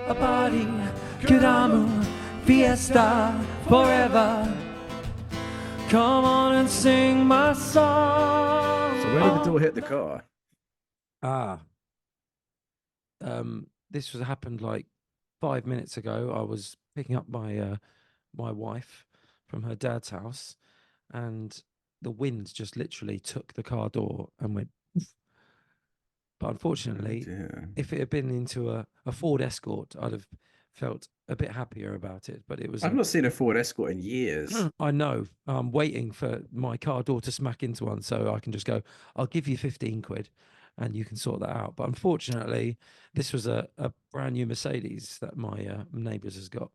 a party, Kudamu, fiesta, forever. Come on and sing my song. So where did the door hit the car? This happened like 5 minutes ago. I was picking up my wife from her dad's house, and the wind just literally took the car door and went. But unfortunately, if it had been into a Ford Escort, I'd have felt a bit happier about it. But it was. I've not seen a Ford Escort in years. I know. I'm waiting for my car door to smack into one so I can just go, I'll give you 15 quid and you can sort that out. But unfortunately, this was a brand new Mercedes that my neighbours has got.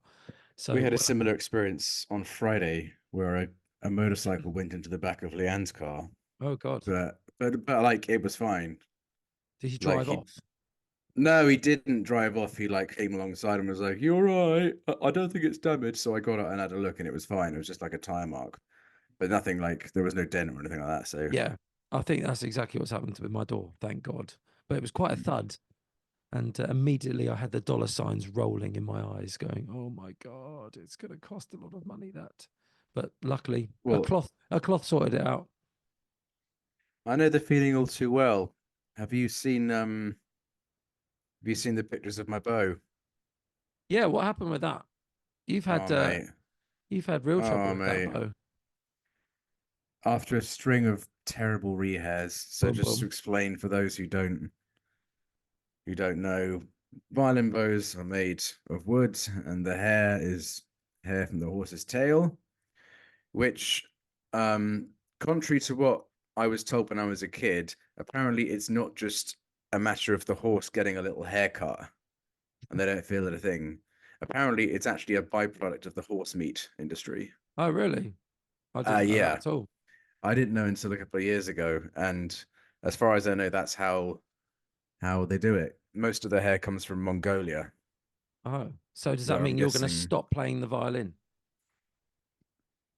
So we had a similar experience on Friday where a motorcycle went into the back of Leanne's car. Oh, God. But like, it was fine. Did he drive off? No, he didn't drive off. He like came alongside and was like, "You all right? I don't think it's damaged." So I got out and had a look, and it was fine. It was just like a tire mark, but nothing like there was no dent or anything like that. So yeah, I think that's exactly what's happened with my door. Thank God. But it was quite a thud, and immediately I had the dollar signs rolling in my eyes, going, "Oh my God, it's going to cost a lot of money." That, but luckily, a cloth sorted it out. I know the feeling all too well. Have you seen the pictures of my bow? Yeah, what happened with that? You've had real trouble with that bow. After a string of terrible rehairs. So just to explain for those who don't know, violin bows are made of wood, and the hair is hair from the horse's tail, which, contrary to what I was told when I was a kid, apparently it's not just a matter of the horse getting a little haircut and they don't feel it a thing. Apparently it's actually a byproduct of the horse meat industry. Oh, really? I didn't know that at all. I didn't know until a couple of years ago, and as far as I know, that's how they do it. Most of the hair comes from Mongolia. Oh, so does that mean you're going to stop playing the violin?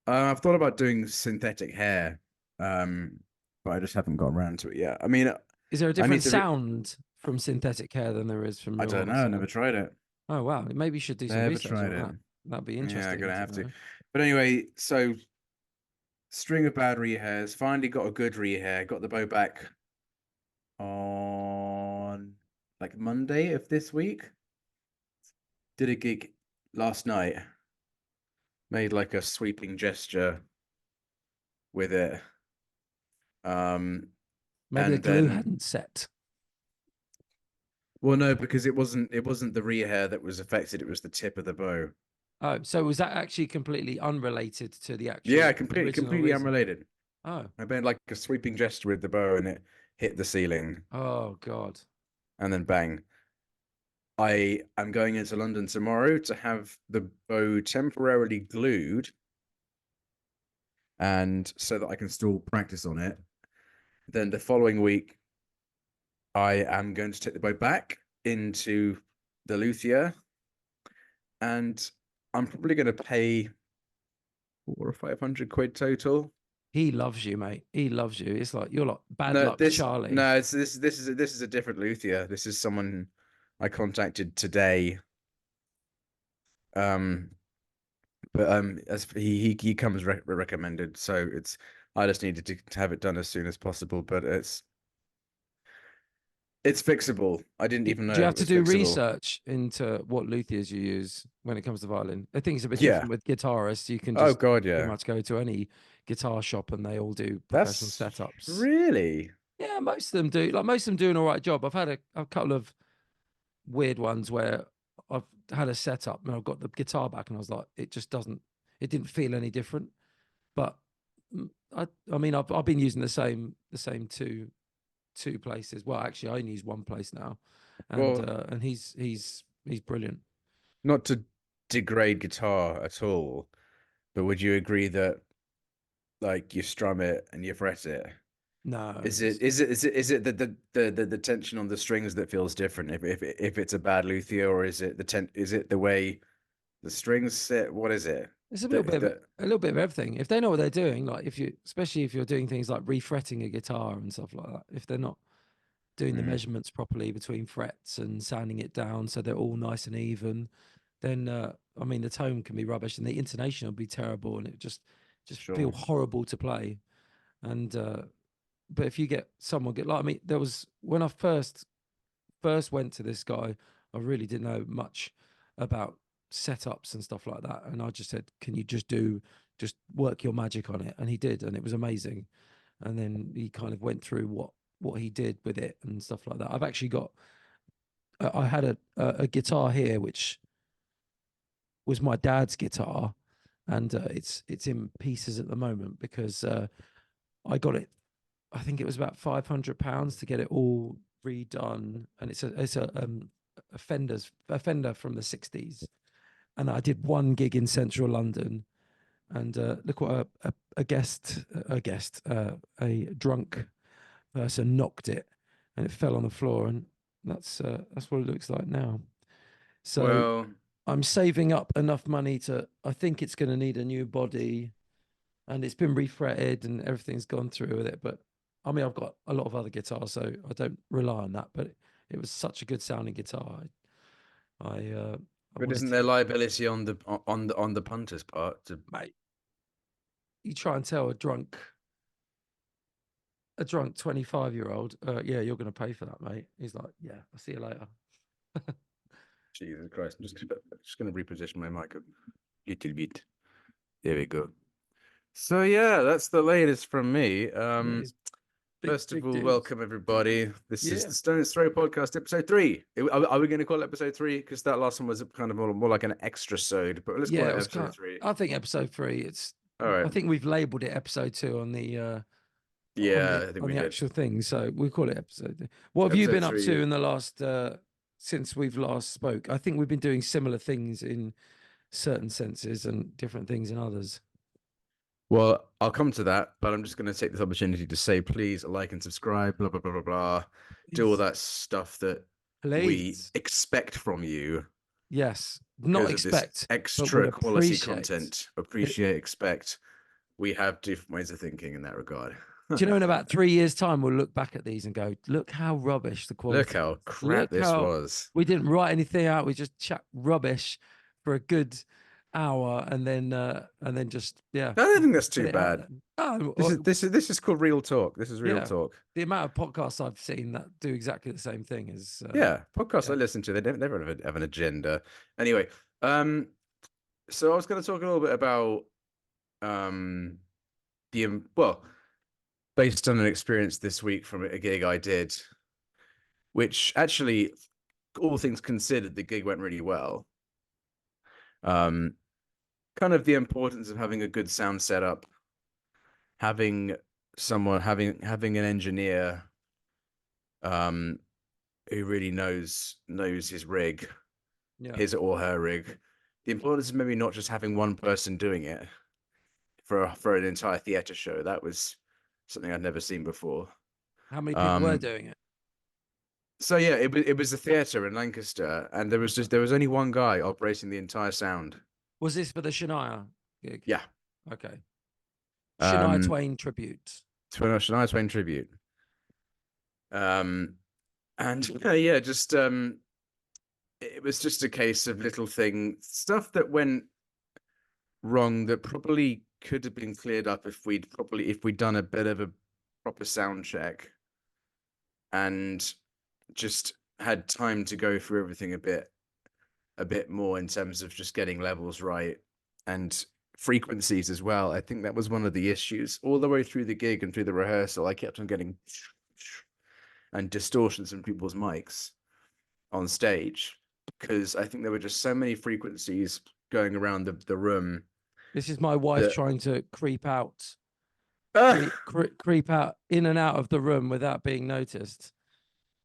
I've thought about doing synthetic hair, but I just haven't gotten around to it yet. I mean, is there a different sound from synthetic hair than there is from? I don't know. I never tried it. Oh wow, maybe you should do some research on that. That'd be interesting. Yeah, I'm gonna have to. But anyway, so string of bad rehairs. Finally got a good rehair. Got the bow back on like Monday of this week. Did a gig last night. Made like a sweeping gesture with it. Maybe the glue hadn't set. Well, no, because it wasn't the rehair that was affected. It was the tip of the bow. Oh, so was that actually completely unrelated to the actual? Yeah, completely unrelated. Oh, I made like a sweeping gesture with the bow, and it hit the ceiling. Oh God! And then bang. I am going into London tomorrow to have the bow temporarily glued, and so that I can still practice on it. Then the following week, I am going to take the bow back into the luthier, and I'm probably going to pay 400 or 500 quid total. He loves you, mate. He loves you. It's like you're like bad luck, Charlie. No, this is a different luthier. This is someone I contacted today. But as he comes recommended, so I just needed to have it done as soon as possible. But it's fixable. I didn't even know. Do you have to do research into what luthiers you use when it comes to violin? I think it's a bit different with guitarists. You can just pretty much go to any guitar shop and they all do professional setups. Really? Yeah, most of them do. Like most of them do an all right job. I've had a couple of weird ones where I've had a setup and I've got the guitar back and I was like, it didn't feel any different. But I mean, I've been using the same two places. Well, actually, I only use one place now, and he's brilliant. Not to degrade guitar at all, but would you agree that like you strum it and you fret it? No. Is it the tension on the strings that feels different if it's a bad luthier, or is it the way the strings sit? What is it? It's a little bit of everything. If they know what they're doing, like especially if you're doing things like refretting a guitar and stuff like that, if they're not doing the Mm. measurements properly between frets and sanding it down so they're all nice and even, then I mean the tone can be rubbish and the intonation will be terrible and it just feel Sure. horrible to play. And but if you get someone like, I mean, there was when I first went to this guy, I really didn't know much about setups and stuff like that, and I just said, can you just work your magic on it? And he did, and it was amazing. And then he kind of went through what he did with it and stuff like that. I've actually got I had a guitar here which was my dad's guitar, and it's in pieces at the moment because I got it, I think it was about £500 to get it all redone, and it's a Fender from the '60s, and I did one gig in central London, and look what a drunk person knocked it, and it fell on the floor, and that's what it looks like now. So Well, I'm saving up enough money to. I think it's going to need a new body, and it's been refretted and everything's gone through with it. But I mean, I've got a lot of other guitars, so I don't rely on that. But it was such a good sounding guitar. I but wanted isn't to, there liability on the punter's part? mate. You try and tell a drunk 25-year-old, yeah, you're going to pay for that, mate. He's like, yeah, I'll see you later. Jesus Christ! I'm just gonna reposition my mic a little bit. There we go. So yeah, that's the latest from me. It's First of big all, dudes. welcome everybody. This is Yeah. the Stone's Throw podcast, episode 3. Are we going to call it episode 3? Because that last one was kind of more like an extra-sode, but let's call Yeah, it it was episode 3. I think episode 3. It's. All I right. think we've labelled it episode 2 on the Yeah, I think on we the did. actual thing. So we call it episode. What have you Episode been up 3, to yeah. in the last since we've last spoke? I think we've been doing similar things in certain senses and different things in others. Well, I'll come to that, but I'm just going to take this opportunity to say, please like and subscribe, blah, blah, blah, blah, blah. Do all that stuff that we Please. expect from you. Yes. Not Because of this expect, but extra would quality appreciate. content. Appreciate, expect. We have different ways of thinking in that regard. Do you know in about 3 years' time we'll look back at these and go, look how rubbish the quality. Look how crap this was. We didn't write anything out. We just chat rubbish for a good hour and then just I don't think that's too put it out bad. there. Oh, This is called real talk. This is real Yeah. talk. the amount of podcasts I've seen that do exactly the same thing is Yeah, podcasts yeah. I listen to, they never have an agenda. Anyway, so I was going to talk a little bit about based on an experience this week from a gig I did, which actually, all things considered, the gig went really well. Kind of the importance of having a good sound setup, having an engineer who really knows his rig, Yeah. his or her rig. The importance of maybe not just having one person doing it for an entire theatre show. That was something I'd never seen before. How many people were doing it? So yeah, it was a theatre in Lancaster, and there was only one guy operating the entire sound. Was this for the Shania gig? Yeah. Okay. Shania Um, Twain tribute. Shania Twain tribute. And yeah, just it was just a case of little stuff that went wrong that probably could have been cleared up if we'd done a bit of a proper sound check and just had time to go through everything a bit more in terms of just getting levels right and frequencies as well. I think that was one of the issues all the way through the gig and through the rehearsal. I kept on getting and distortions in people's mics on stage because I think there were just so many frequencies going around the room. This is my wife trying to creep out in and out of the room without being noticed.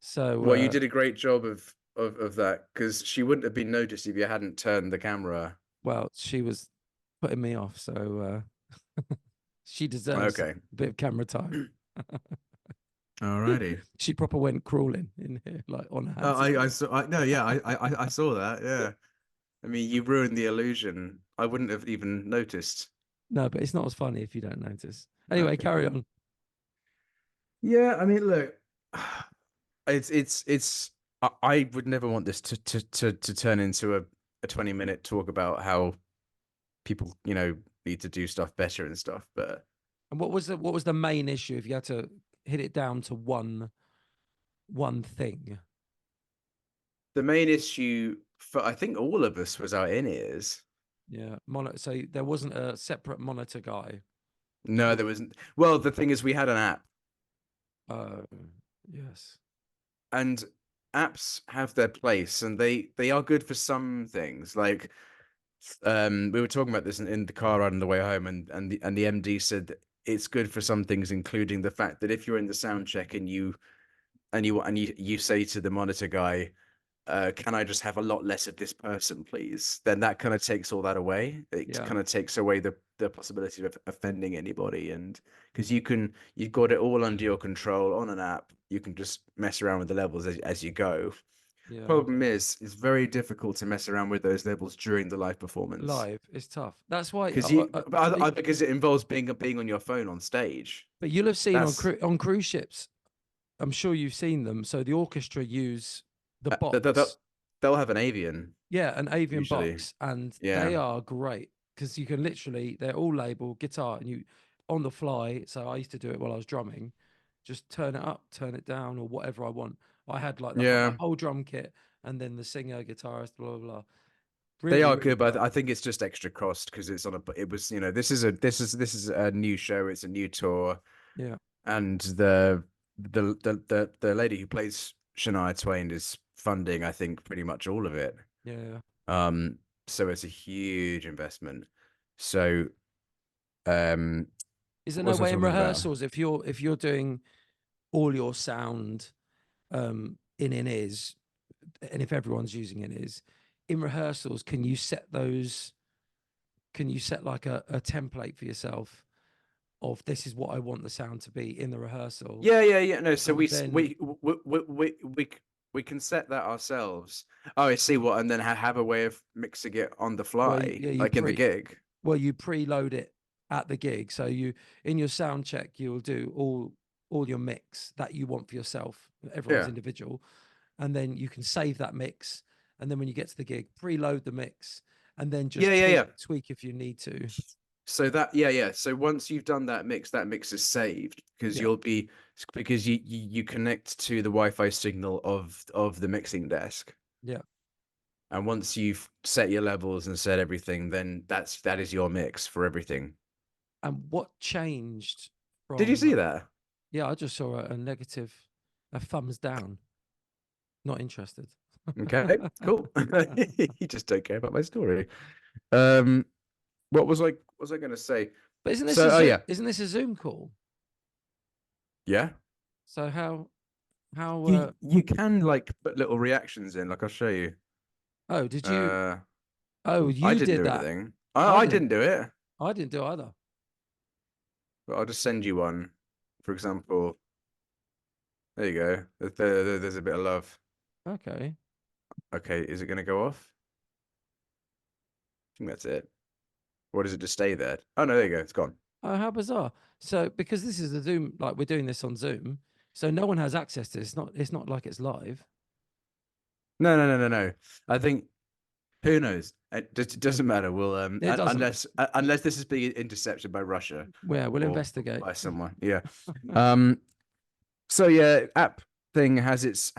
So well, you did a great job of that, because she wouldn't have been noticed if you hadn't turned the camera. Well, she was putting me off, so she deserves a bit of camera time. Alrighty. She proper went crawling in here, like on her hands. I saw that. Yeah. I mean, you ruined the illusion. I wouldn't have even noticed. No, but it's not as funny if you don't notice. Anyway, carry on. Yeah, I mean, look, it's I would never want this to turn into a 20-minute talk about how people, need to do stuff better and stuff. But And what was the main issue if you had to hit it down to one thing? the main issue for I think all of us was our in-ears. Yeah, so there wasn't a separate monitor guy. No, there wasn't. Well, the thing is, we had an app, Oh, yes. and apps have their place, and they are good for some things. Like, we were talking about this in the car ride on the way home, and the MD said that it's good for some things, including the fact that if you're in the sound check and you say to the monitor guy, can I just have a lot less of this person, please? Then that kind of takes all that away. It Yeah. kind of takes away the possibility of offending anybody. And because you've got it all under your control on an app, you can just mess around with the levels as you go. Yeah. Problem is, it's very difficult to mess around with those levels during the live performance. Live is tough. That's why Because it involves being on your phone on stage. but you'll have seen That's- on cruise ships. I'm sure you've seen them. So the orchestra use the box. They'll have an avian. Yeah, an avian usually. box, and Yeah. they are great because you can literally, they're all labeled guitar, and you on the fly. So I used to do it while I was drumming, just turn it up, turn it down, or whatever I want. I had like the whole drum kit, and then the singer, guitarist, blah blah blah. Really, They are really good, but great. I think it's just extra cost because it's on a. It was, this is a new show. It's a new tour. Yeah. And the lady who plays Shania Twain is funding, I think, pretty much all of it. Yeah. So it's a huge investment. So, Is there what no was I way in talking about? rehearsals if you're doing all your sound in ears, and if everyone's using in ears in rehearsals, can you set like a template for yourself of this is what I want the sound to be in the rehearsal? Yeah. No, so And we can set that ourselves. Oh, I see. What, and then have a way of mixing it on the fly, yeah, like in the gig. Well, you preload it at the gig, so you in your sound check you'll do all your mix that you want for yourself. Everyone's Yeah. individual, and then you can save that mix, and then when you get to the gig, preload the mix, and then just tweak if you need to. So So once you've done that mix is saved because because you connect to the Wi-Fi signal of the mixing desk. Yeah. And once you've set your levels and set everything, then that is your mix for everything. And what changed from? Did you see that? Yeah, I just saw a negative, a thumbs down. Not interested. Okay, cool. You just don't care about my story. What was I going to say? But isn't this isn't this a Zoom call? Yeah. So how you can like put little reactions in, like I'll show you. Oh, did you? You I didn't did do that. anything. I didn't do it. I didn't do either. But I'll just send you one. For example, there you go. There's a bit of love. Okay. Okay, is it going to go off? I think that's it. Or does it just stay there? Oh, no, there you go. It's gone. Oh, how bizarre. So because this is a Zoom, like we're doing this on Zoom, so no one has access to this. It's not like it's live. No. I think, who knows? It doesn't matter. We'll unless this is being intercepted by Russia. Yeah, we'll or investigate. by someone. Yeah. So yeah, app thing has its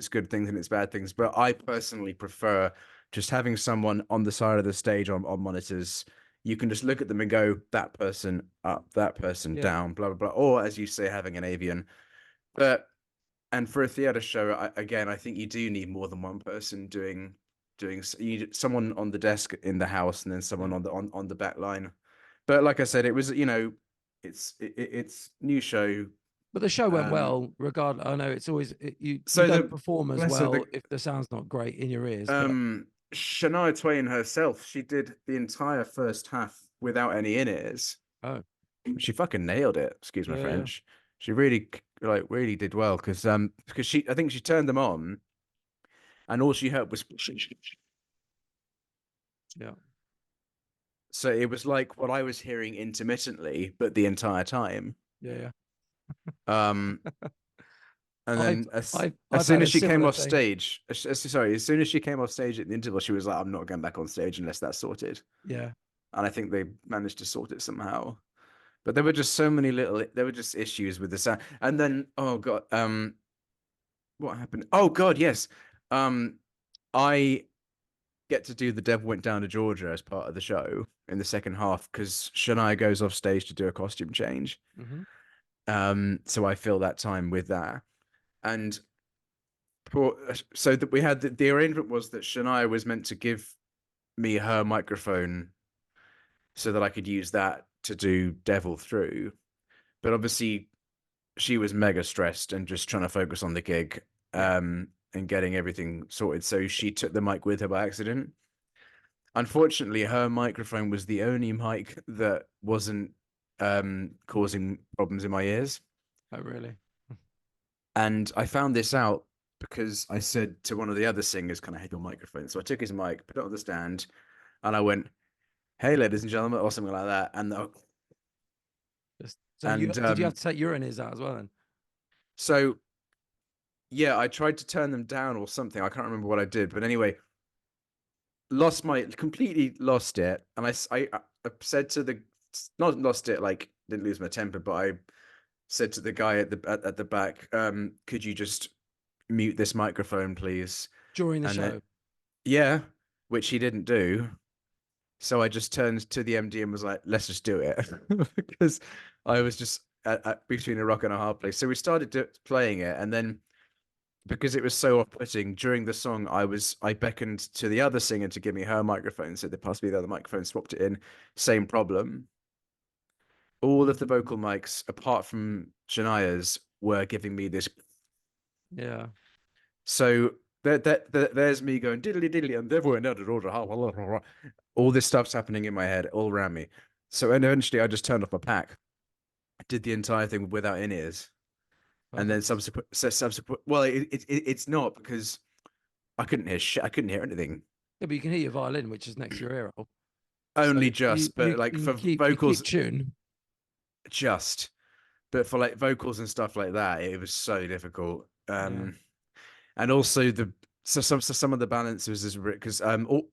good things and its bad things, but I personally prefer just having someone on the side of the stage on monitors. You can just look at them and go, that person up, that person down, blah, blah, blah. Or as you say, having an avian. And for a theater show, I think you do need more than one person doing you need someone on the desk in the house and then someone on the back line. But like I said, it was, it's new show. But the show went well, regardless. I know it's always you don't perform as well if the sound's not great in your ears. Shania Twain herself, she did the entire first half without any in-ears. Oh, she fucking nailed it. Excuse my French. She really did well because I think she turned them on, and all she heard was. Yeah. So it was like what I was hearing intermittently, but the entire time. Yeah. And I've then as I've soon had as a she came similar off thing. stage, sorry, as soon as she came off stage at the interval, she was like, "I'm not going back on stage unless that's sorted." Yeah. And I think they managed to sort it somehow. But there were just there were just issues with the sound. And then, oh god, what happened? Oh god, yes, I get to do The Devil Went Down to Georgia as part of the show in the second half because Shania goes off stage to do a costume change. Hmm. So I fill that time with that. And so that we had the arrangement was that Shania was meant to give me her microphone so that I could use that to do Devil through. But obviously she was mega stressed and just trying to focus on the gig and getting everything sorted. So she took the mic with her by accident. Unfortunately, her microphone was the only mic that wasn't causing problems in my ears. Oh, really? And I found this out because I said to one of the other singers, "Can I have your microphone?" So I took his mic, put it on the stand, and I went, "Hey, ladies and gentlemen," or something like that. So did you have And to take your in ears out as well then? so yeah, I tried to turn them down or something. I can't remember what I did, but anyway, completely lost it. And I said to the, not lost it, like didn't lose my temper, but I said to the guy at the back, could you just mute this microphone, please? During the And then, show. yeah, which he didn't do. So I just turned to the MD and was like, let's just do it. Because I was just between a rock and a hard place. So we started playing it. And then because it was so off-putting during the song, I beckoned to the other singer to give me her microphone. So they passed me the other microphone, swapped it in. Same problem. All of the vocal mics, apart from Shania's, were giving me this. Yeah. So there's me going diddly diddly and everyone all this stuff's happening in my head all around me. So and eventually I just turned off my pack, did the entire thing without in ears, and then Perfect. subsequent. Well, it's not because I couldn't hear shit. I couldn't hear anything. Yeah, but you can hear your violin, which is next to your ear hole. So Only just, but like for you keep vocals, tune. just. But for like vocals and stuff like that, it was so difficult. Yeah. And also some of the balances is because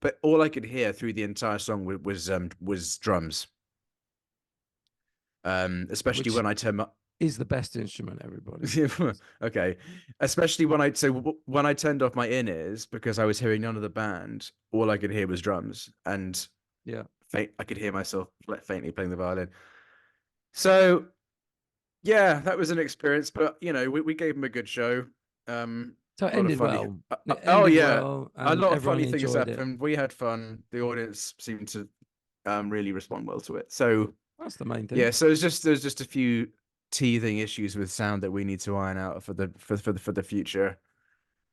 but all I could hear through the entire song was drums. Especially Which when I turn my is the best instrument, everybody. okay, especially when I turned off my in ears because I was hearing none of the band. All I could hear was drums, and Yeah. I could hear myself faintly playing the violin. So yeah, that was an experience, but you know, we gave him a good show. So it A lot of ended funny. well. It Oh ended yeah, well, a and lot of everyone funny things enjoyed it. happened. We had fun. The audience seemed to really respond well to it. So That's the main thing. yeah, so there's just a few teething issues with sound that we need to iron out for the future.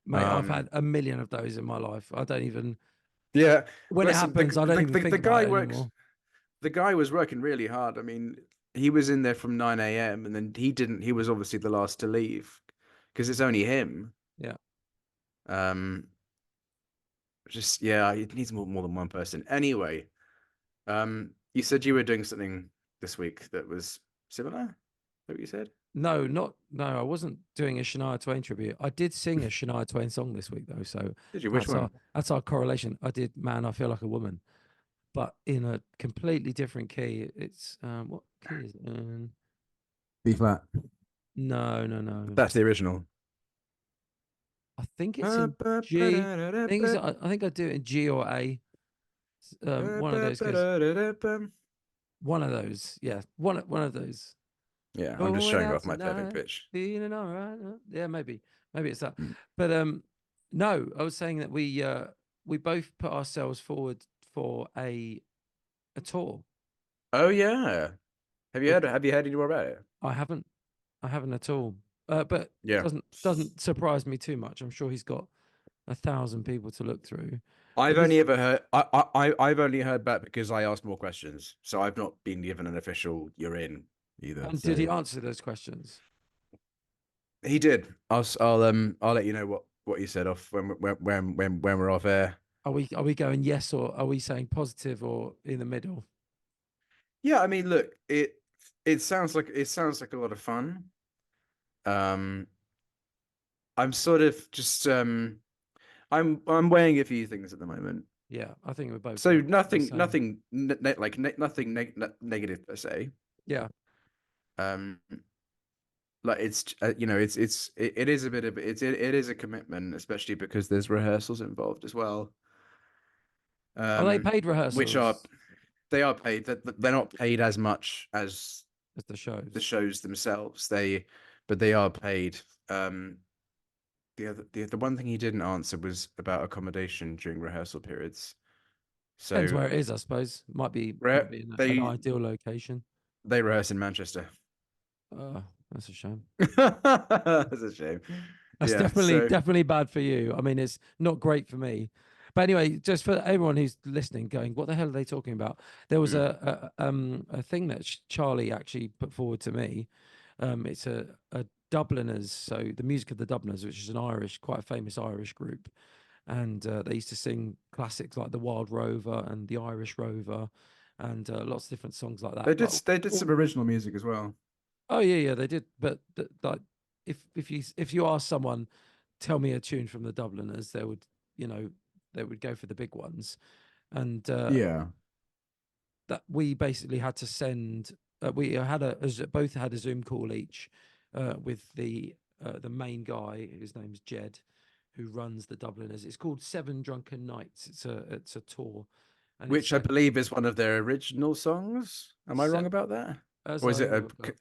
Mate, I've had a million of those in my life. I don't even, Yeah, when it listen, happens, I don't even the think about guy it works. anymore. The guy was working really hard. I mean, he was in there from 9 a.m. and then he didn't. He was obviously the last to leave because it's only him. Yeah. Um, just yeah, it needs more than one person. Anyway, you said you were doing something this week that was similar. Is that what you said? No, I wasn't doing a Shania Twain tribute. I did sing a Shania Twain song this week though, so Did you? Which one? that's our correlation. I did "Man, I Feel Like a Woman," but in a completely different key. It's what key is it? B flat. No. That's the original. I think it's in G. I think I do it in G or A. One of those keys. One of those. Yeah, one of those. Yeah, I'm just Going showing out off my perfect tonight, pitch. feeling all right. Yeah, maybe it's that. Mm. But no, I was saying that we both put ourselves forward for a tour. Oh yeah. Have you heard any more about it? I haven't at all. But Yeah. doesn't surprise me too much. I'm sure he's got 1,000 people to look through. I've But this, only ever heard I've only heard back because I asked more questions. So I've not been given an official you're in either. and So did he answer those questions? he did. I'll let you know what he said off when we're off air. Are we going yes, or are we saying positive, or in the middle? Yeah, I mean, look, it sounds like a lot of fun. I'm sort of just I'm weighing a few things at the moment. Yeah, I think we're both So the nothing same. nothing nothing negative per se. Yeah, Um, like it's you know it is a bit of it is a commitment, especially because there's rehearsals involved as well. are they paid Which are rehearsals they are paid. They're not paid as much as as the the shows? shows themselves. But they are paid. The one thing he didn't answer was about accommodation during rehearsal periods. Depends So where it is, I suppose. Might be an they ideal location. rehearse in Manchester. That's a shame. That's a shame. That's Yeah. So definitely bad for you. I mean, it's not great for me. But anyway, just for everyone who's listening, going, what the hell are they talking about? There was a thing that Charlie actually put forward to me. It's a Dubliners, so the music of the Dubliners, which is an Irish, quite a famous Irish group, and they used to sing classics like the Wild Rover and the Irish Rover, and lots of different songs like that. But they did some all, original music as well. oh yeah, they did. But like, if you ask someone, tell me a tune from the Dubliners, they would, you know, they would go for the big ones. And Yeah. that we basically had to send. We had both had a Zoom call each with the main guy, whose name's Jed, who runs the Dubliners. It's called Seven Drunken Nights. It's a tour, and it's Which I like believe is one of their original songs. Am I wrong se- about that? as Or is I it a woke up,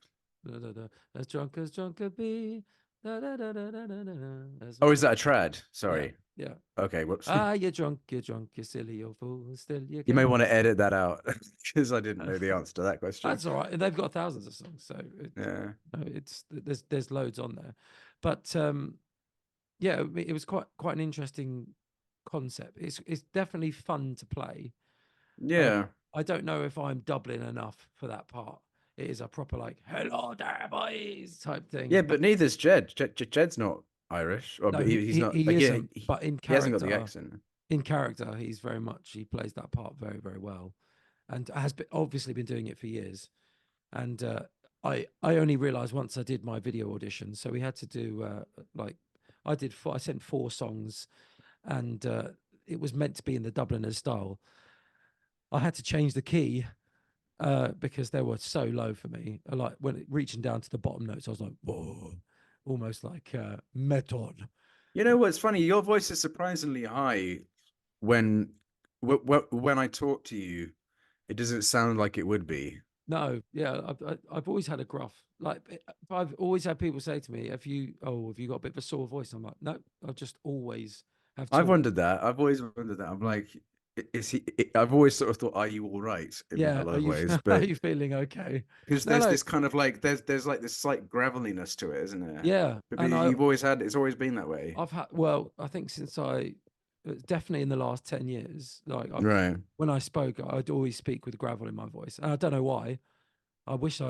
da, da, da, as drunk could be. Da, da, da, da, da, da, da, da, as Oh, I is that a woke up. trad? Yeah, Sorry. yeah. Okay, whoops. Ah, you're drunk, you're silly, you're fool, still you You may can. want to edit that out because I didn't know the answer to that question. That's all right. They've got thousands of songs, so Yeah. no, it's there's loads on there. But yeah, it was quite an interesting concept. It's definitely fun to play. Yeah. I don't know if I'm Dublin enough for that part. It is a proper like "Hello there, boys" type thing. Yeah, but neither's Jed. Jed's not Irish, or No, but he's not. he isn't. But He hasn't got the accent. in character, he's very much he plays that part very very well, and has obviously been doing it for years. And I only realized once I did my video audition. So we had to do like I sent 4 songs, and it was meant to be in the Dubliners style. I had to change the key because they were so low for me. Like when reaching down to the bottom notes, I was like, whoa, almost like method. You know what's funny? Your voice is surprisingly high when when I talk to you. It doesn't sound like it would be. No, yeah, I've always had a gruff. Like I've always had people say to me, have you got a bit of a sore voice?" I'm like, "No, I've just always have I've talked." wondered that. I've always wondered that. I'm like, is he? I've always sort of thought, are you all right in a Yeah, lot of ways? are But you feeling okay? because No, there's no, this kind of like there's like this slight graveliness to it, isn't there? yeah, But and you've always had it's always been that way, I've had I think since definitely in the last 10 years, like right? when I spoke, I'd always speak with gravel in my voice, and I don't know why. I wish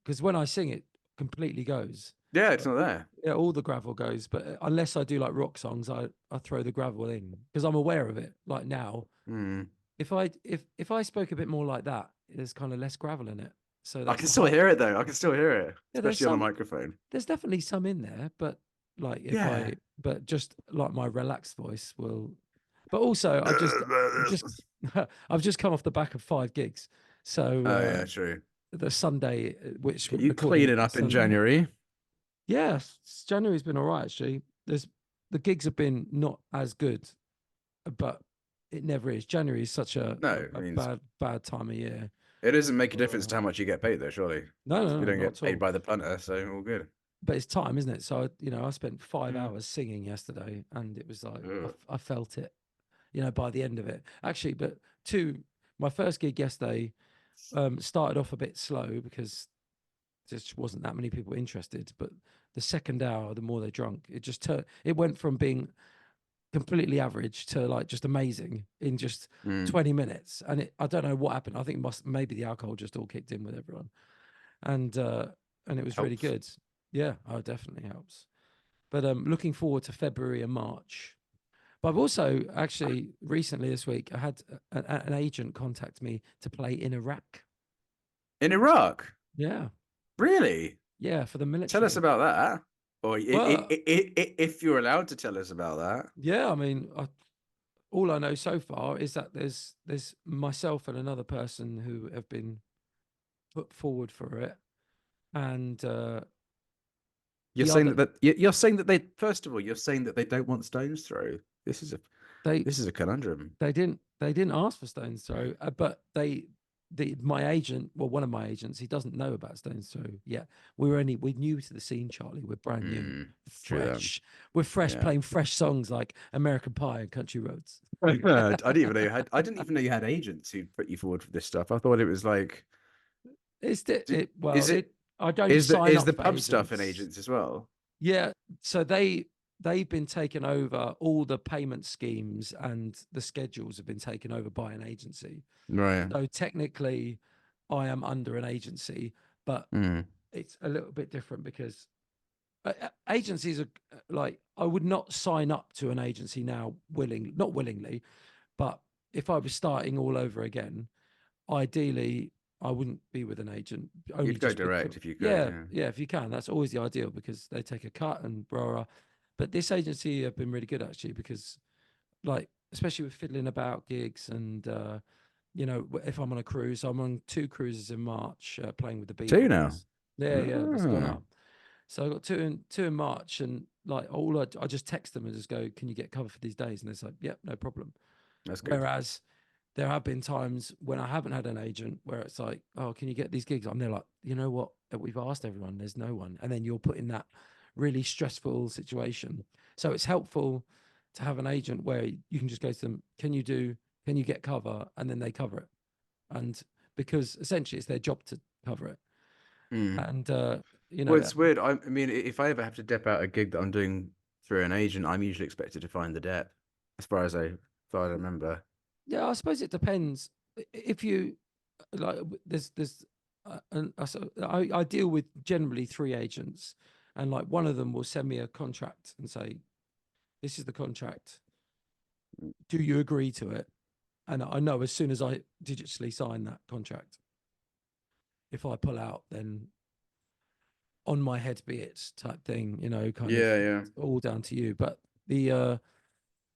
because when I sing, it completely goes. Yeah, it's not there. Yeah, all the gravel goes, but unless I do like rock songs, I throw the gravel in because I'm aware of it. Like now, Mm. if I spoke a bit more like that, there's kind of less gravel in it. So I that's can the still hard. hear it though. I can still hear it, Yeah, there's especially on the some. microphone. There's definitely some in there, but like Yeah. but just like my relaxed voice will. But also, I've just I've just come off the back of 5 gigs, so Oh yeah, true. the Sunday, which we're You recording clean it it up in Sunday. January. Yeah, January's been all right actually. The gigs have been not as good, but it never is. January is such No, I mean bad time of year. it doesn't make a difference Uh, to how much you get paid though, surely. You no, don't not get at paid all. by the punter, so all good. But it's time, isn't it? So I spent 5 hours Mm. singing yesterday, and it was like Ugh. I felt it, by the end of it. Actually, but my first gig yesterday started off a bit slow because just wasn't that many people interested. But the second hour, the more they drunk, it went from being completely average to like just amazing in just Mm. 20 minutes. And I don't know what happened. I think maybe the alcohol just all kicked in with everyone. And it was really Helps. good. Yeah, oh, it definitely helps. But looking forward to February and March. But I've also actually recently this week I had an agent contact me to play in Iraq. In Iraq? Yeah, Really? yeah, for the Tell us military. about that. Or Well, if you're allowed to tell us about that. yeah, I mean, all I know so far is that there's myself and another person who have been put forward for it, and You're the saying other you're saying that they first of all you're saying that they don't want Stones Throw. This is a they this is a conundrum. they didn't ask for Stones Throw, but my agent, well, one of my agents, he doesn't know about Stones Throw yet. We're new to the scene, Charlie. We're brand new, True that. fresh. We're fresh, Yeah. playing fresh songs like American Pie and Country Roads. I didn't even know I didn't even know you had agents who put you forward for this stuff. I thought it was like, Well, is it I don't sign is up the for pub stuff and agents. agents as well? Yeah, so they've been taken over. All the payment schemes and the schedules have been taken over by an agency. Right. So technically, I am under an agency, but Mm. it's a little bit different because agencies are like, I would not sign up to an agency now not willingly, but if I was starting all over again, ideally I wouldn't be with an agent. Only You'd go just direct if you could. yeah, Yeah. yeah, if you can, that's always the ideal because they take a cut and blah, blah. But this agency have been really good actually because, like, especially with fiddling about gigs and if I'm on a cruise, I'm on 2 cruises in March playing with the Two now. B-boys. Yeah, that's gone Ah, up. So I got two in March, and like I just text them and just go, "Can you get cover for these days?" And it's like, "Yep, no problem." that's good. Whereas there have been times when I haven't had an agent where it's like, "Oh, can you get these gigs?" I'm there like, you know what? We've asked everyone, there's no one, and then you're put in that really stressful situation. So it's helpful to have an agent where you can just go to them, Can you get cover?" And then they cover it, and because essentially it's their job to cover it, Mm. and Well, it's weird. I mean, if I ever have to dep out a gig that I'm doing through an agent, I'm usually expected to find the dep, as far as I remember. yeah, I suppose it depends. If you like, there's I deal with generally 3 agents, and like one of them will send me a contract and say, "This is the contract. Do you agree to it?" And I know as soon as I digitally sign that contract, if I pull out, then on my head be it type thing, kind of Yeah, yeah. all down to you. But the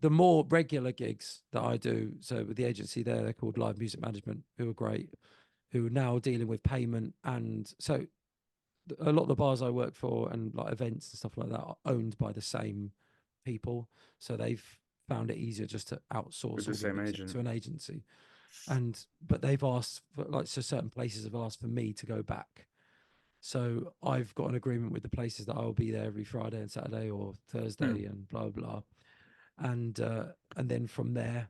more regular gigs that I do, so with the agency there, they're called Live Music Management, who are great, who are now dealing with payment. And so a lot of the bars I work for and like events and stuff like that are owned by the same people. So they've found it easier just to outsource With the all the same gigs agent. to an agency. But they've asked for, like, so certain places have asked for me to go back. So I've got an agreement with the places that I'll be there every Friday and Saturday or Thursday and blah, blah. And then from there,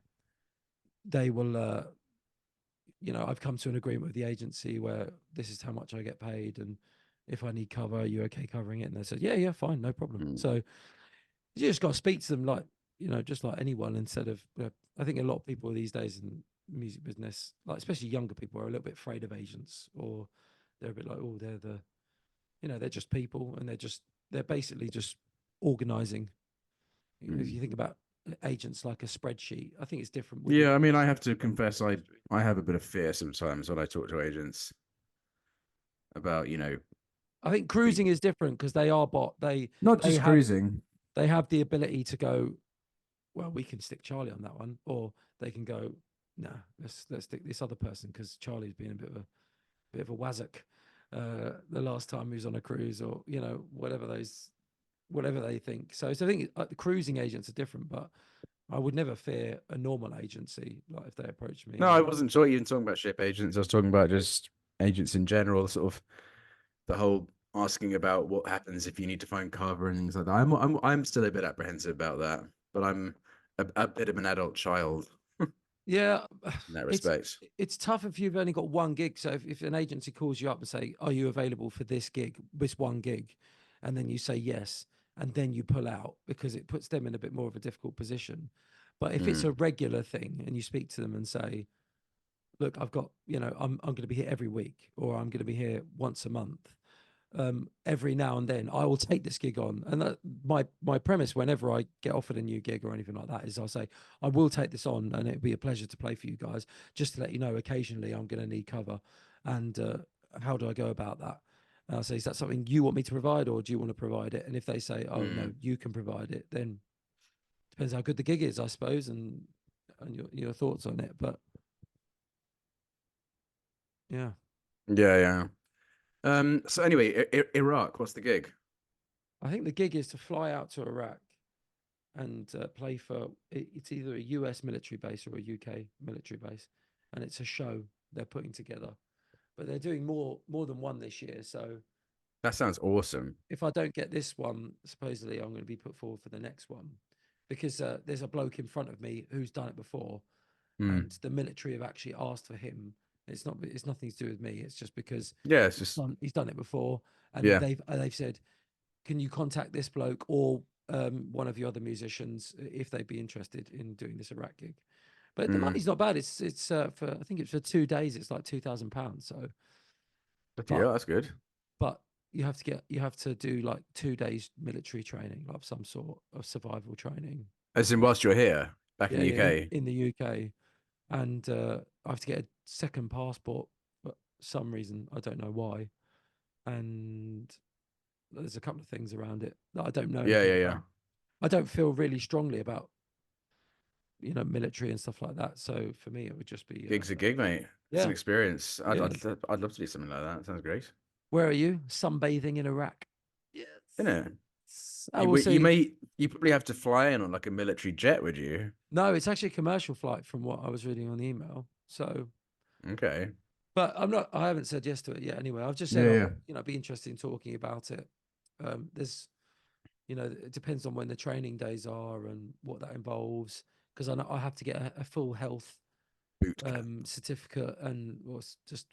they will, I've come to an agreement with the agency where this is how much I get paid. And if I need cover, are you okay covering it? And they said, yeah, fine, no problem. Mm. So you just got to speak to them like, just like anyone instead of, I think a lot of people these days in the music business, like especially younger people, are a little bit afraid of agents, or they're a bit like, oh, they're just people, and they're basically just organizing. If you think about agents like a spreadsheet, I think it's different. Yeah, I mean, I have to confess, I have a bit of fear sometimes when I talk to agents about, I think cruising is different because they are not they just have cruising. they have the ability to go, well, we can stick Charlie on that one, or they can go, nah, let's stick this other person because Charlie's been a bit of a wazzock the last time he was on a cruise, or whatever they think. So I think the cruising agents are different, but I would never fear a normal agency, like if they approach me. No, I wasn't even talking about ship agents. I was talking about just agents in general, sort of the whole asking about what happens if you need to find cover and things like that. I'm still a bit apprehensive about that, but I'm a bit of an adult child Yeah, in that respect. it's tough if you've only got one gig. So if an agency calls you up and say, "Are you available for this one gig?" and then you say yes, and then you pull out because it puts them in a bit more of a difficult position. But if it's a regular thing and you speak to them and say, "Look, I've got, I'm going to be here every week, or I'm going to be here once a month," every now and then I will take this gig on. And that, my premise whenever I get offered a new gig or anything like that is I'll say, I will take this on and it'd be a pleasure to play for you guys. Just to let you know, occasionally I'm going to need cover. And how do I go about that? I'll say, is that something you want me to provide, or do you want to provide it? And if they say, oh no, you can provide it, then depends how good the gig is, I suppose, and your thoughts on it. But yeah. Yeah. So anyway, Iraq, what's the gig? I think the gig is to fly out to Iraq and play for it's either a US military base or a UK military base, and it's a show they're putting together. But they're doing more than one this year. So That sounds awesome. if I don't get this one, supposedly I'm going to be put forward for the next one, because there's a bloke in front of me who's done it before, and the military have actually asked for him. It's nothing to do with me. It's just because Yeah, it's just he's done it before, and Yeah. they've said, can you contact this bloke or one of your other musicians if they'd be interested in doing this Iraq gig? But the money's not bad. It's for, I think it's for 2 days. It's like £2,000. So, yeah, that's good. but you have to do like 2 days military training, like some sort of survival training. As in, whilst you're here, back in the UK. In the UK, and I have to get a second passport for some reason. I don't know why, and there's a couple of things around it that I don't know. Yeah. I don't feel really strongly about, military and stuff like that. So for me, it would just be Gig's a gig, mate. It's an Yeah. experience. I'd love to do something like that. Sounds great. Where are you? Sunbathing in Iraq. Yes. Isn't it? I will say, You probably have to fly in on like a military jet, would you? no, it's actually a commercial flight from what I was reading on the email. So, Okay. but I haven't said yes to it yet. Anyway, I've just said, be interested in talking about it. There's, it depends on when the training days are and what that involves. Because I know I have to get a full health Boot certificate, and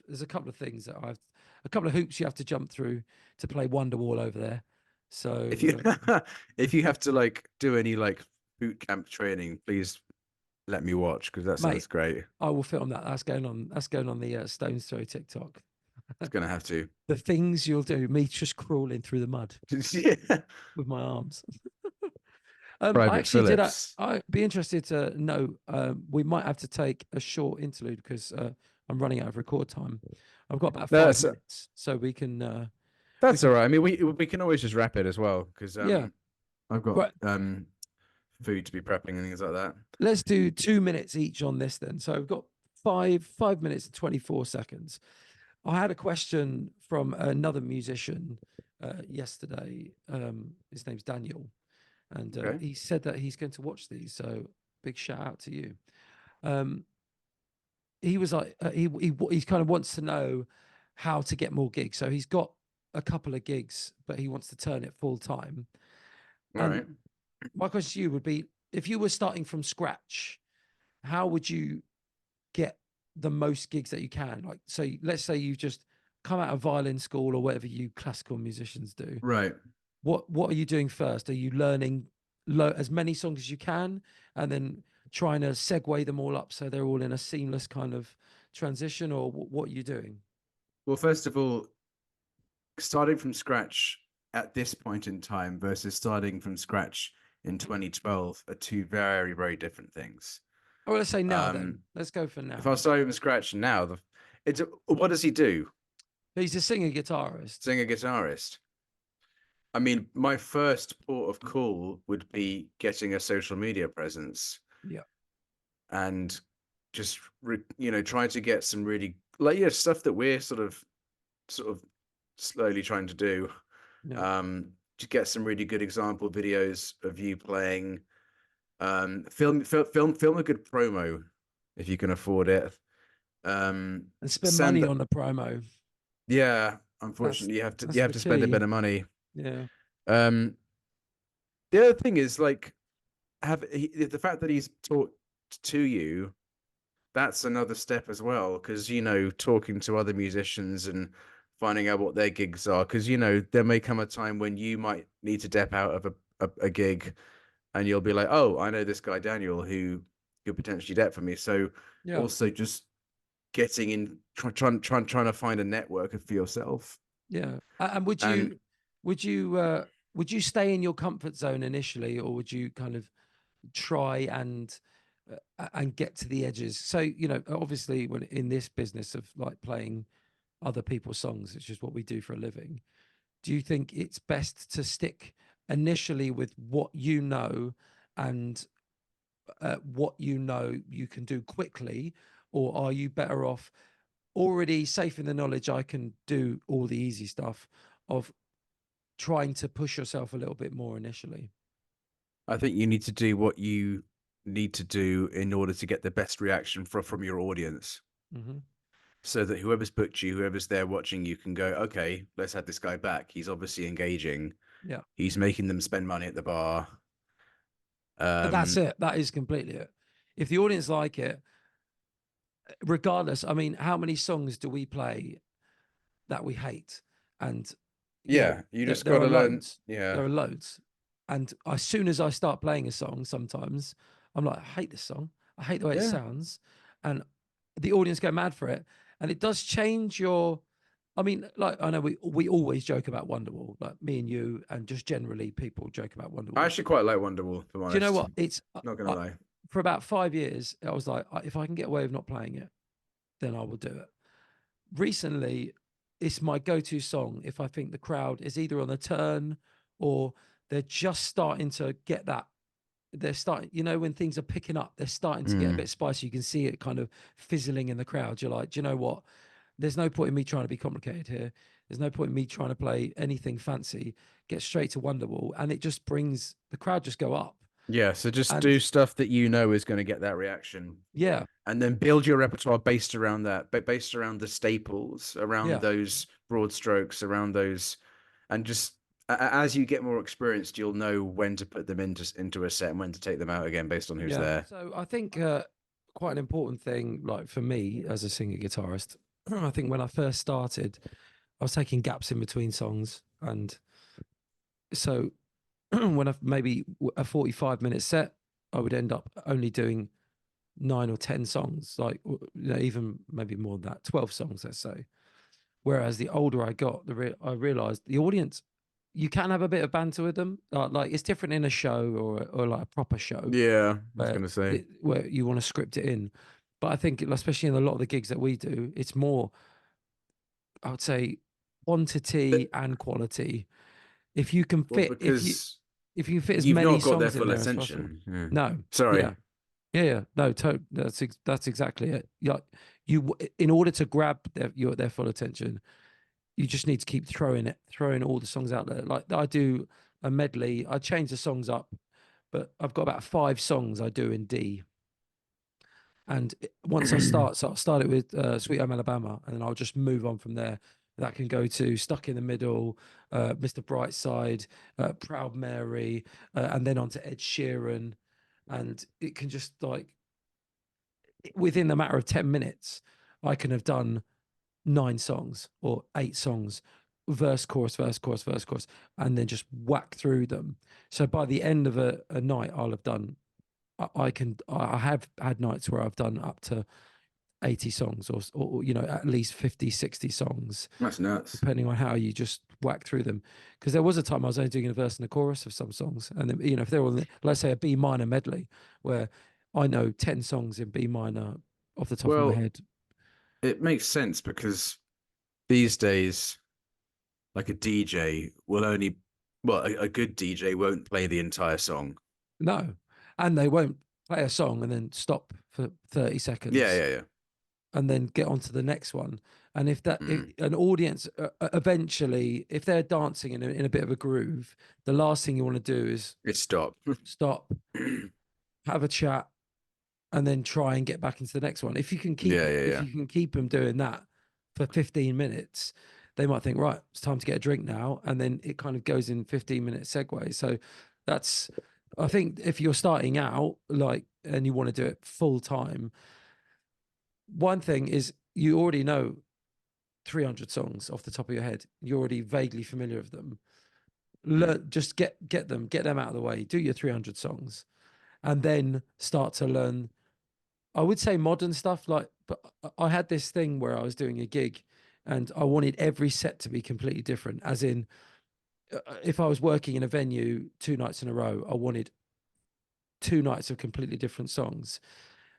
there's a couple of things that a couple of hoops you have to jump through to play Wonderwall over there. So if you if you have to like do any like boot camp training, please let me watch, because that sounds great. I will film that. That's going on the Stones Throw TikTok. It's gonna have to. The things you'll do, me just crawling through the mud Yeah. with my arms. Private Phillips. I'd be interested to know. We might have to take a short interlude because I'm running out of record time. I've got about 5 minutes, so we can. That's all right. I mean, we can always just wrap it as well, because I've got food to be prepping and things like that. Let's do 2 minutes each on this then. So I've got 5 minutes and 24 seconds. I had a question from another musician yesterday. His name's Daniel. And he said that he's going to watch these. So big shout out to you. He was like, he kind of wants to know how to get more gigs. So he's got a couple of gigs, but he wants to turn it full time. All right. My question to you would be, if you were starting from scratch, how would you get the most gigs that you can? Like, so let's say you just come out of violin school or whatever you classical musicians do. Right. What are you doing first? Are you learning as many songs as you can, and then trying to segue them all up so they're all in a seamless kind of transition, or what are you doing? Well, first of all, starting from scratch at this point in time versus starting from scratch in 2012 are two very, very different things. Oh, let's say now then. Let's go for now. If I start from scratch now, what does he do? He's a singer-guitarist. Singer-guitarist. I mean, my first port of call would be getting a social media presence. Yeah. And just, trying to get some really, stuff that we're sort of slowly trying to do. Yeah. To get some really good example videos of you playing. Film a good promo if you can afford it. And spend money on the promo. Yeah. Unfortunately, you have to spend a bit of money. Yeah. The other thing is the fact that he's talked to you, that's another step as well, because talking to other musicians and finding out what their gigs are, because there may come a time when you might need to dip out of a gig, and you'll be like, oh, I know this guy Daniel who could potentially dep for me. So also just getting in, trying to find a network for yourself. Yeah. And would you stay in your comfort zone initially, or would you kind of try and get to the edges? So, obviously when in this business of like playing other people's songs. It's just what we do for a living. Do you think it's best to stick initially with what you know and what you know you can do quickly, or are you better off already safe in the knowledge I can do all the easy stuff of trying to push yourself a little bit more initially? I think you need to do what you need to do in order to get the best reaction from your audience. Mm-hmm. So that whoever's booked you, whoever's there watching you, can go, okay, let's have this guy back. He's obviously engaging. Yeah. He's making them spend money at the bar. That's it. That is completely it. If the audience like it, regardless, I mean, how many songs do we play that we hate? And yeah, you just there got are to learn. loads. Yeah. There are loads. And as soon as I start playing a song, sometimes I'm like, I hate this song. I hate the way it Yeah. sounds. And the audience go mad for it. And it does change your, I mean, like, I know we always joke about Wonderwall, like me and you, and just generally people joke about Wonderwall. I actually quite like Wonderwall, if I'm honest. Do you know what? It's not gonna lie. For about 5 years, I was like, if I can get away with not playing it, then I will do it. Recently, it's my go-to song if I think the crowd is either on a turn or they're just starting to get that. They're starting, when things are picking up, they're starting to get a bit spicy. You can see it kind of fizzling in the crowd. You're like, do you know what? There's no point in me trying to be complicated here. There's no point in me trying to play anything fancy. Get straight to Wonderwall, and it just brings the crowd just go up. Yeah, so just do stuff that you know is going to get that reaction. Yeah. And then build your repertoire based around that, but based around the staples, around those broad strokes, around those, and just as you get more experienced, you'll know when to put them into a set and when to take them out again based on who's there. So I think quite an important thing, like for me as a singer guitarist, I think when I first started, I was taking gaps in between songs, and so when I've maybe a 45-minute set, I would end up only doing 9 or 10 songs, like even maybe more than that, 12 songs, let's say. Whereas the older I got, I realized the audience, you can have a bit of banter with them. Like it's different in a show or like a proper show. Yeah, I was gonna say where you want to script it in. But I think, especially in a lot of the gigs that we do, it's more, I would say, quantity and quality. If you can fit, if you fit as you've many not got songs their in full there as attention. possible. No, sorry. Yeah. No, that's exactly it. Yeah, in order to grab their full attention, you just need to keep throwing all the songs out there. Like I do a medley. I change the songs up, but I've got about 5 songs I do in D. And once I start, so I'll start it with Sweet Home Alabama, and then I'll just move on from there. That can go to Stuck in the Middle, Mr. Brightside, Proud Mary, and then on to Ed Sheeran. And it can just, like, within the matter of 10 minutes, I can have done 9 songs or 8 songs, verse, chorus, verse, chorus, verse, chorus, and then just whack through them. So by the end of a night, I'll have done, I have had nights where I've done up to 80 songs or at least 50, 60 songs. That's nuts. Depending on how you just whack through them. Because there was a time I was only doing a verse and a chorus of some songs. And then, if they're on, let's say, a B minor medley, where I know 10 songs in B minor off the top of my head. It makes sense because these days, like a DJ will only, a good DJ won't play the entire song. No. And they won't play a song and then stop for 30 seconds. Yeah. And then get on to the next one. And if an audience, eventually, if they're dancing in a bit of a groove, the last thing you want to do is stop, have a chat, and then try and get back into the next one. If you can keep, if you can keep them doing that for 15 minutes, they might think, right, it's time to get a drink now. And then it kind of goes in 15-minute segue. So I think if you're starting out, and you want to do it full time, one thing is you already know 300 songs off the top of your head. You're already vaguely familiar with them. Just get them out of the way. Do your 300 songs, and then start to learn, I would say, modern stuff. But I had this thing where I was doing a gig, and I wanted every set to be completely different. As in, if I was working in a venue 2 nights in a row, I wanted 2 nights of completely different songs.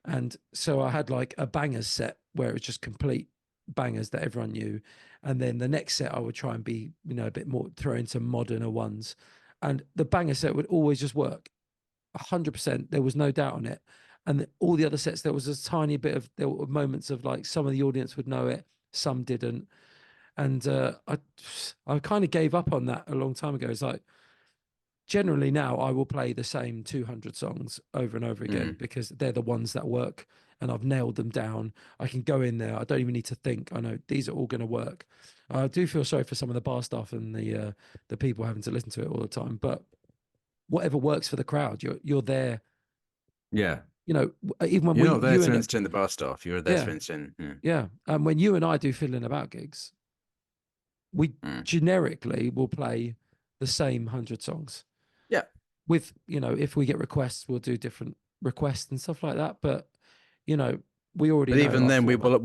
And so I had like a bangers set where it was just complete bangers that everyone knew, and then the next set I would try and be, you know, a bit more, throw in some moderner ones, and the banger set would always just work 100%. There was no doubt on it. And all the other sets, there was a tiny bit of, there were moments of like some of the audience would know it, some didn't. And I kind of gave up on that a long time ago. It's like, generally now I will play the same 200 songs over and over again because they're the ones that work and I've nailed them down. I can go in there. I don't even need to think. I know these are all going to work. I do feel sorry for some of the bar staff and the people having to listen to it all the time, but whatever works for the crowd, you're there. Yeah. You know, even when you're not there you to and entertain the bar staff, you're there to entertain. yeah. And when you and I do fiddling about gigs, we generically will play the same 100 songs. Yeah. With, you know, if we get requests, we'll do different requests and stuff like that. But, you know, we already But know even our then, format.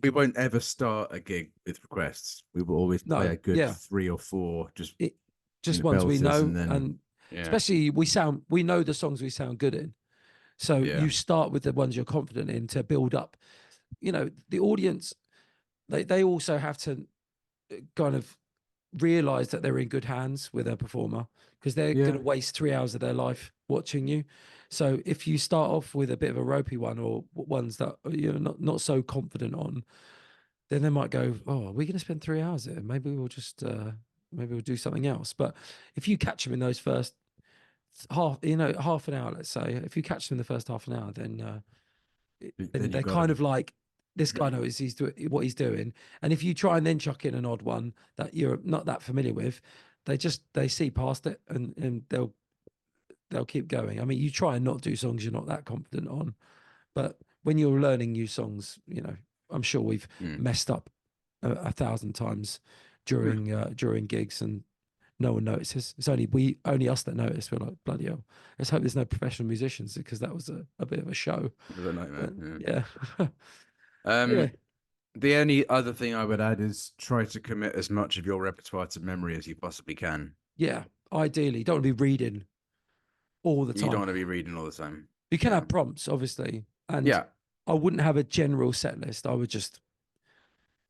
we won't ever start a gig with requests. We will always play a good 3 or 4, just ones we know, and then, and especially we know the songs we sound good in. So you start with the ones you're confident in to build up. You know, the audience, they also have to kind of realize that they're in good hands with a performer, because they're going to waste 3 hours of their life watching you. So if you start off with a bit of a ropey one, or ones that you're not so confident on, then they might go, oh, are we going to spend 3 hours here? Maybe we'll just maybe we'll do something else. But if you catch them in those first half an hour, let's say, if you catch them in the first half an hour, then they're kind of like, this guy knows what he's doing. And if you try and then chuck in an odd one that you're not that familiar with, they see past it and they'll keep going. I mean, you try and not do songs you're not that confident on, but when you're learning new songs, you know, I'm sure we've messed up 1,000 times during gigs, and no one notices. It's only us that notice. We're like, bloody hell, let's hope there's no professional musicians, because that was a bit of a show. It was a nightmare. Yeah. Anyway. The only other thing I would add is try to commit as much of your repertoire to memory as you possibly can. Yeah, ideally. You don't want to be reading all the time. You don't want to be reading all the time. You can have prompts, obviously. And I wouldn't have a general set list. I would just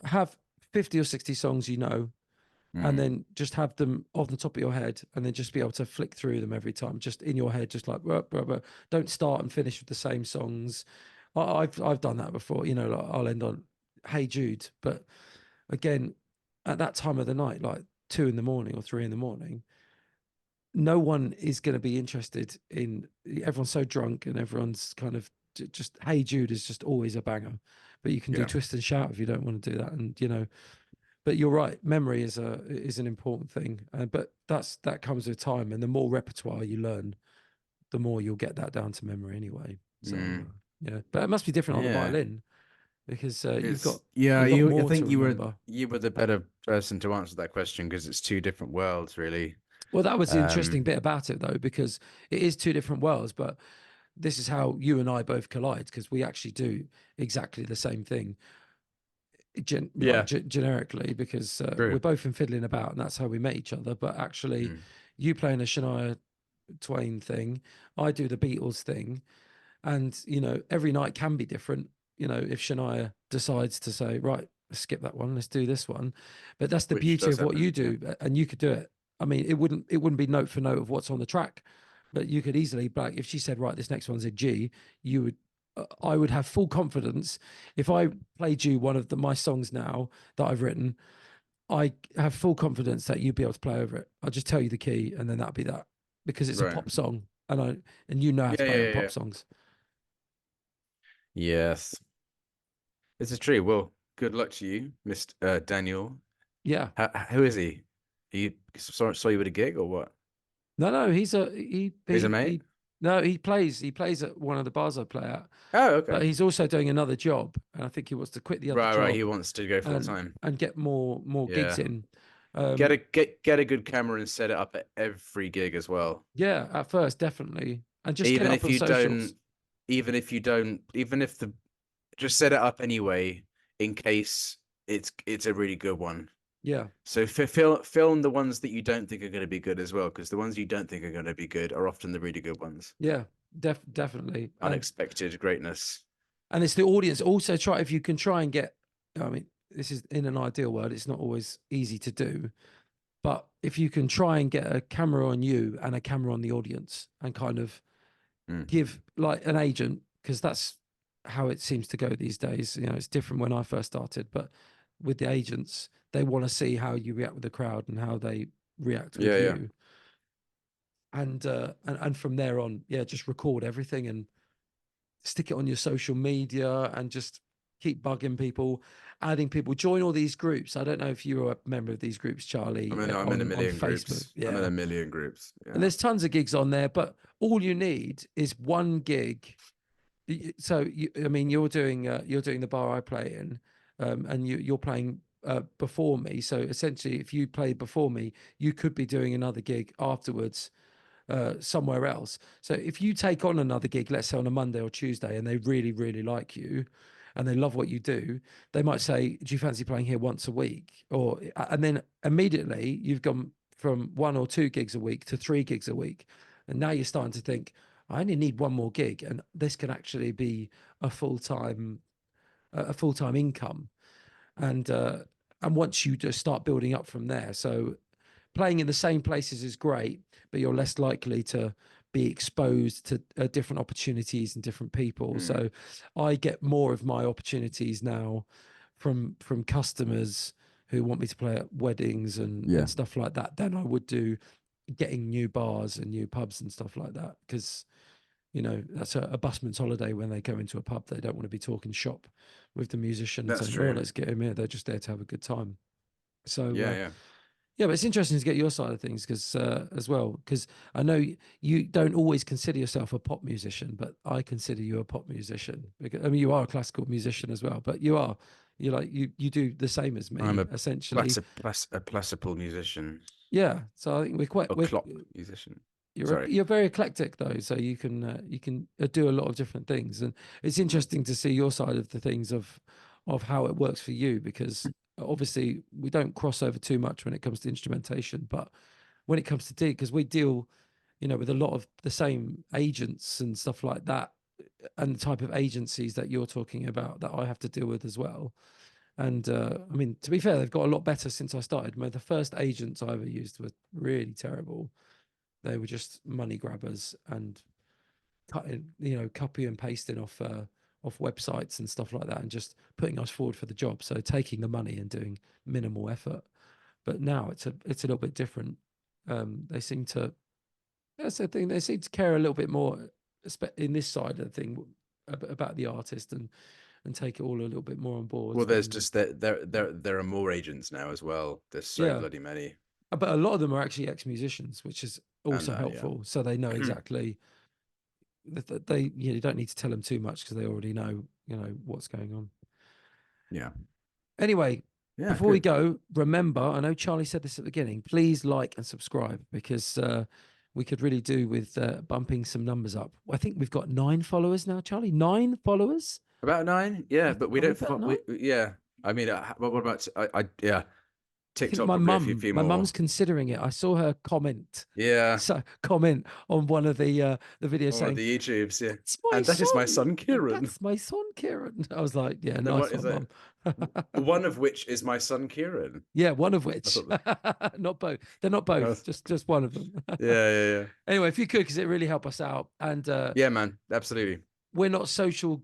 have 50 or 60 songs, you know, and then just have them off the top of your head, and then just be able to flick through them every time, just in your head, just like, don't start and finish with the same songs. I've done that before, you know, like I'll end on Hey Jude, but again, at that time of the night, like 2 in the morning or 3 in the morning, no one is going to be interested in, everyone's so drunk and everyone's kind of just, Hey Jude is just always a banger, but you can do Twist and Shout if you don't want to do that. And, you know, but you're right, memory is an important thing, but that comes with time, and the more repertoire you learn, the more you'll get that down to memory anyway. So yeah, but it must be different on the violin, because you've got I think you were the better person to answer that question, because it's 2 different worlds, really. Well, that was the interesting bit about it, though, because it is 2 different worlds, but this is how you and I both collide, because we actually do exactly the same thing. Generically, because we're both in fiddling about, and that's how we met each other. But actually, you playing a Shania Twain thing, I do the Beatles thing, and you know, every night can be different. You know, if Shania decides to say, right, let's skip that one, let's do this one, but that's the beauty of what you do, and you could do it. I mean, it wouldn't be note for note of what's on the track, but you could easily, like, if she said, right, this next one's a G, you would. I would have full confidence if I played you one of my songs now that I've written. I have full confidence that you'd be able to play over it. I'll just tell you the key, and then that'd be that, because it's a pop song, and you know how to play pop songs. Yes, this is true. Well, good luck to you, Mr. Daniel. Yeah. Who is he? He saw you at a gig or what? No, he's a mate. No, he plays at one of the bars I play at. Oh, okay. But he's also doing another job, and I think he wants to quit the other job. Right. He wants to go full time and get more gigs in. Get a good camera and set it up at every gig as well. Yeah, at first definitely, and just even if you don't, just set it up anyway in case it's a really good one. Yeah. So film the ones that you don't think are going to be good as well, because the ones you don't think are going to be good are often the really good ones. Yeah, definitely. Unexpected greatness. And it's the audience. Also, if you can try and get I mean, this is in an ideal world, it's not always easy to do. But if you can try and get a camera on you and a camera on the audience and kind of give like an agent, because that's how it seems to go these days. You know, it's different when I first started, but with the agents, they want to see how you react with the crowd and how they react with you. And from there on, just record everything and stick it on your social media and just keep bugging people, adding people, join all these groups. I don't know if you're a member of these groups, Charlie. I'm in a million groups. Yeah. I'm in a million groups. Yeah. And there's tons of gigs on there, but all you need is one gig. So you're doing the bar I play in, and you're playing before me. So essentially, if you play before me, you could be doing another gig afterwards somewhere else. So if you take on another gig, let's say on a Monday or Tuesday, and they really, really like you and they love what you do, they might say, do you fancy playing here once a week? And then immediately you've gone from 1 or 2 gigs a week to 3 gigs a week. And now you're starting to think, I only need 1 more gig, and this can actually be a full-time income. And once you just start building up from there, so playing in the same places is great, but you're less likely to be exposed to different opportunities and different people. So I get more of my opportunities now from customers who want me to play at weddings and stuff like that than I would do getting new bars and new pubs and stuff like that. Because, you know, that's a busman's holiday. When they go into a pub, they don't want to be talking shop with the musicians. That's true. Let's get them here. They're just there to have a good time. So yeah, but it's interesting to get your side of things as well, because I know you don't always consider yourself a pop musician, but I consider you a pop musician. Because, I mean, you are a classical musician as well, but you do the same as me. I'm essentially a classical musician. Yeah, so I think we're clock musician. You're very eclectic though, so you can do a lot of different things, and it's interesting to see your side of the things of how it works for you, because obviously we don't cross over too much when it comes to instrumentation, but when it comes to because we deal, with a lot of the same agents and stuff like that, and the type of agencies that you're talking about that I have to deal with as well. And I mean, to be fair, they've got a lot better since I started. The first agents I ever used were really terrible. They were just money grabbers and copy and pasting off websites and stuff like that, and just putting us forward for the job. So taking the money and doing minimal effort. But now it's a little bit different. They seem to, that's the thing. They seem to care a little bit more in this side of the thing about the artist and take it all a little bit more on board. Well, there's just that there are more agents now as well. There's so bloody many. But a lot of them are actually ex-musicians, which is also helpful. So they know exactly that they you don't need to tell them too much, because they already know what's going on. Yeah. Anyway, before we go, remember, I know Charlie said this at the beginning, please like and subscribe, because we could really do with bumping some numbers up. I think we've got 9 followers now, Charlie. 9 followers. About 9, but we don't. I mean, what about TikTok? My my mum's considering it. I saw her comment. Comment on one of the videos saying the YouTubes. Yeah, that is my son Ciaran. That's my son Ciaran. I was like, yeah, no, nice one, Mum. One of which is my son Ciaran. Yeah, one of which. Not both. They're not both. Just one of them. Yeah. Anyway, if you could, because it really help us out. And yeah, man, absolutely. We're not social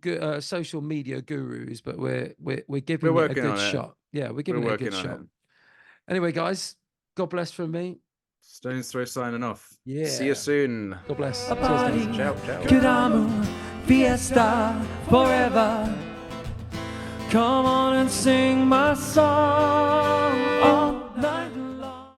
media gurus, but we're giving it a good shot. Yeah, we're giving it a good shot. Anyway, guys, God bless from me. Stones Throw signing off. Yeah. See you soon. God bless. A party, ciao. Ciaran, fiesta, forever. Come on and sing my song.